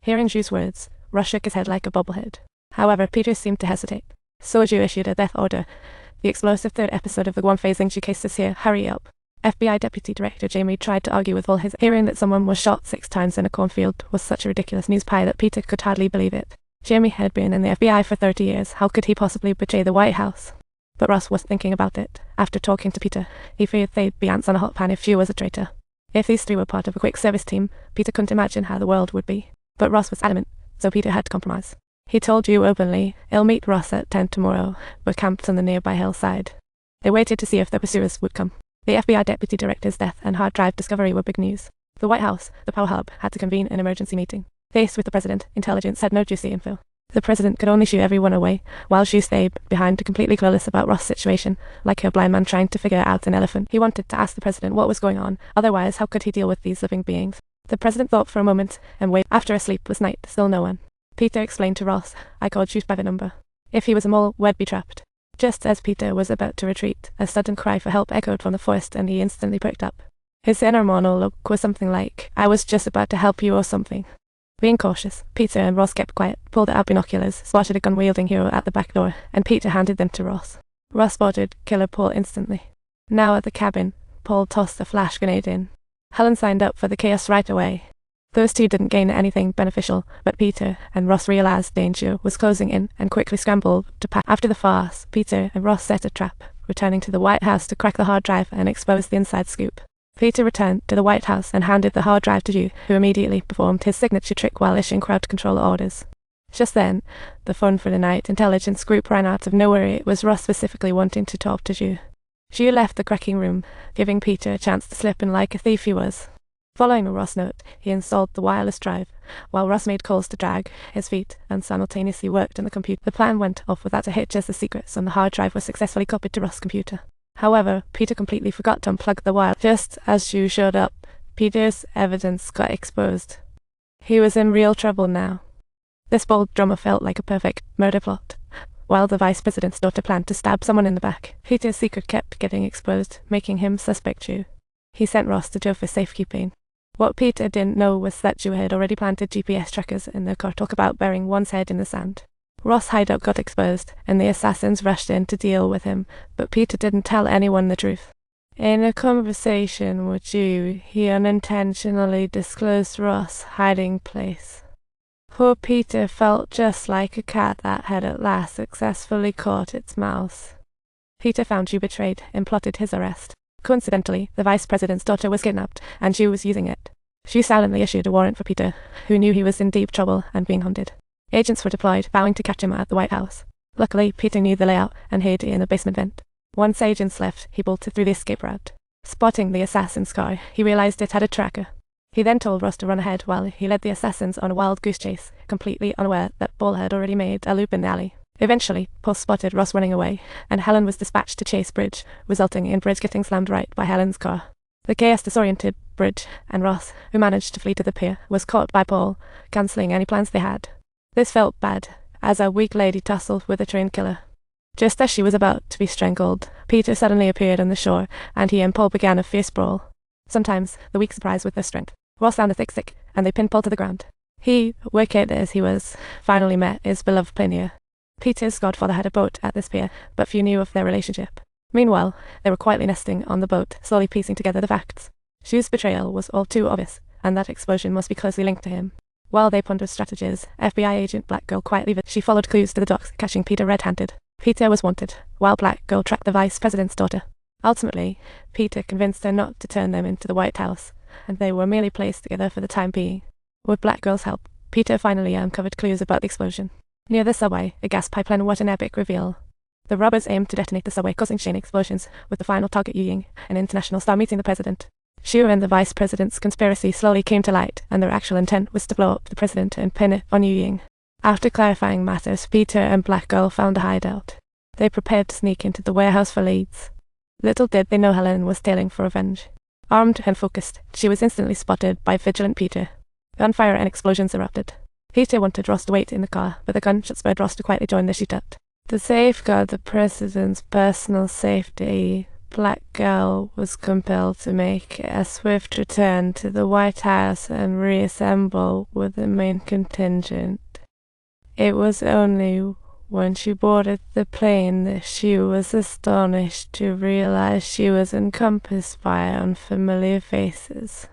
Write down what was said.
Hearing Ju's words, Ross shook his head like a bobblehead. However, Peter seemed to hesitate. So Ju issued a death order. The explosive third episode of the Guam-Phasing Ju case is here. Hurry up. FBI Deputy Director Jamie tried to argue with all his hearing that someone was shot 6 times in a cornfield was such a ridiculous news pie that Peter could hardly believe it. Jamie had been in the FBI for 30 years. How could he possibly betray the White House? But Ross was thinking about it. After talking to Peter, he feared they'd be ants on a hot pan if Ju was a traitor. If these 3 were part of a quick service team, Peter couldn't imagine how the world would be. But Ross was adamant, so Peter had to compromise. He told Ju openly, "I'll meet Ross at 10 tomorrow," but camped on the nearby hillside. They waited to see if their pursuers would come. The FBI Deputy Director's death and hard drive discovery were big news. The White House, the power hub, had to convene an emergency meeting. Faced with the president, intelligence had no juicy info. The president could only shoo everyone away, while Ju stayed behind completely clueless about Ross' situation, like a blind man trying to figure out an elephant. He wanted to ask the president what was going on, otherwise how could he deal with these living beings? The president thought for a moment, and waited. After a sleepless night, still no one. Peter explained to Ross, "I called Ju's private number. If he was a mole, we'd be trapped." Just as Peter was about to retreat, a sudden cry for help echoed from the forest and he instantly perked up. His inner monologue was something like, "I was just about to help you" or something. Being cautious, Peter and Ross kept quiet, pulled out binoculars, spotted a gun-wielding hero at the back door, and Peter handed them to Ross. Ross spotted Killer Paul instantly. Now at the cabin, Paul tossed a flash grenade in. Helen signed up for the chaos right away. Those 2 didn't gain anything beneficial, but Peter and Ross realized danger was closing in and quickly scrambled to pack. After the farce, Peter and Ross set a trap, returning to the White House to crack the hard drive and expose the inside scoop. Peter returned to the White House and handed the hard drive to Ju, who immediately performed his signature trick while issuing crowd control orders. Just then, the fun for the night intelligence group ran out of nowhere. It was Ross specifically wanting to talk to Ju. Ju left the cracking room, giving Peter a chance to slip in like a thief he was. Following a Ross note, he installed the wireless drive, while Ross made calls to drag his feet and simultaneously worked on the computer. The plan went off without a hitch as the secrets on the hard drive were successfully copied to Ross' computer. However, Peter completely forgot to unplug the wire. Just as Ju showed up, Peter's evidence got exposed. He was in real trouble now. This bold drama felt like a perfect murder plot. While the vice president's daughter planned to stab someone in the back, Peter's secret kept getting exposed, making him suspect Ju. He sent Ross to Joe for safekeeping. What Peter didn't know was that Ju had already planted GPS trackers in the car. Talk about burying one's head in the sand. Ross' hideout got exposed, and the assassins rushed in to deal with him, but Peter didn't tell anyone the truth. In a conversation with Ju, he unintentionally disclosed Ross' hiding place. Poor Peter felt just like a cat that had at last successfully caught its mouse. Peter found Ju betrayed and plotted his arrest. Coincidentally, the vice president's daughter was kidnapped, and Ju was using it. She silently issued a warrant for Peter, who knew he was in deep trouble and being hunted. Agents were deployed, vowing to catch him at the White House. Luckily, Peter knew the layout and hid in a basement vent. Once agents left, he bolted through the escape route. Spotting the assassin's car, he realized it had a tracker. He then told Ross to run ahead while he led the assassins on a wild goose chase, completely unaware that Paul had already made a loop in the alley. Eventually, Paul spotted Ross running away, and Helen was dispatched to chase Bridge, resulting in Bridge getting slammed right by Helen's car. The chaos-disoriented Bridge and Ross, who managed to flee to the pier, was caught by Paul, cancelling any plans they had. This felt bad, as a weak lady tussled with a trained killer. Just as she was about to be strangled, Peter suddenly appeared on the shore, and he and Paul began a fierce brawl. Sometimes the weak surprise with their strength. Ross found a thick stick, and they pinned Paul to the ground. He, wicked as he was, finally met his beloved Plinia. Peter's godfather had a boat at this pier, but few knew of their relationship. Meanwhile, they were quietly nesting on the boat, slowly piecing together the facts. Ju's betrayal was all too obvious, and that explosion must be closely linked to him. While they pondered strategies, FBI agent Black Girl quietly she followed clues to the docks, catching Peter red-handed. Peter was wanted, while Black Girl tracked the vice president's daughter. Ultimately, Peter convinced her not to turn them into the White House, and they were merely placed together for the time being. With Black Girl's help, Peter finally uncovered clues about the explosion. Near the subway, a gas pipeline. What an epic reveal. The robbers aimed to detonate the subway, causing chain explosions, with the final target Yu Ying, an international star, meeting the president. Xu and the vice president's conspiracy slowly came to light, and their actual intent was to blow up the president and pin it on Yu Ying. After clarifying matters, Peter and Black Girl found a hideout. They prepared to sneak into the warehouse for leads. Little did they know Helen was tailing for revenge. Armed and focused, she was instantly spotted by vigilant Peter. Gunfire and explosions erupted. Peter wanted Ross to wait in the car, but the gunshot spurred Ross to quietly join the shootout. To safeguard the president's personal safety, Black Girl was compelled to make a swift return to the White House and reassemble with the main contingent. It was only when she boarded the plane that she was astonished to realize she was encompassed by unfamiliar faces.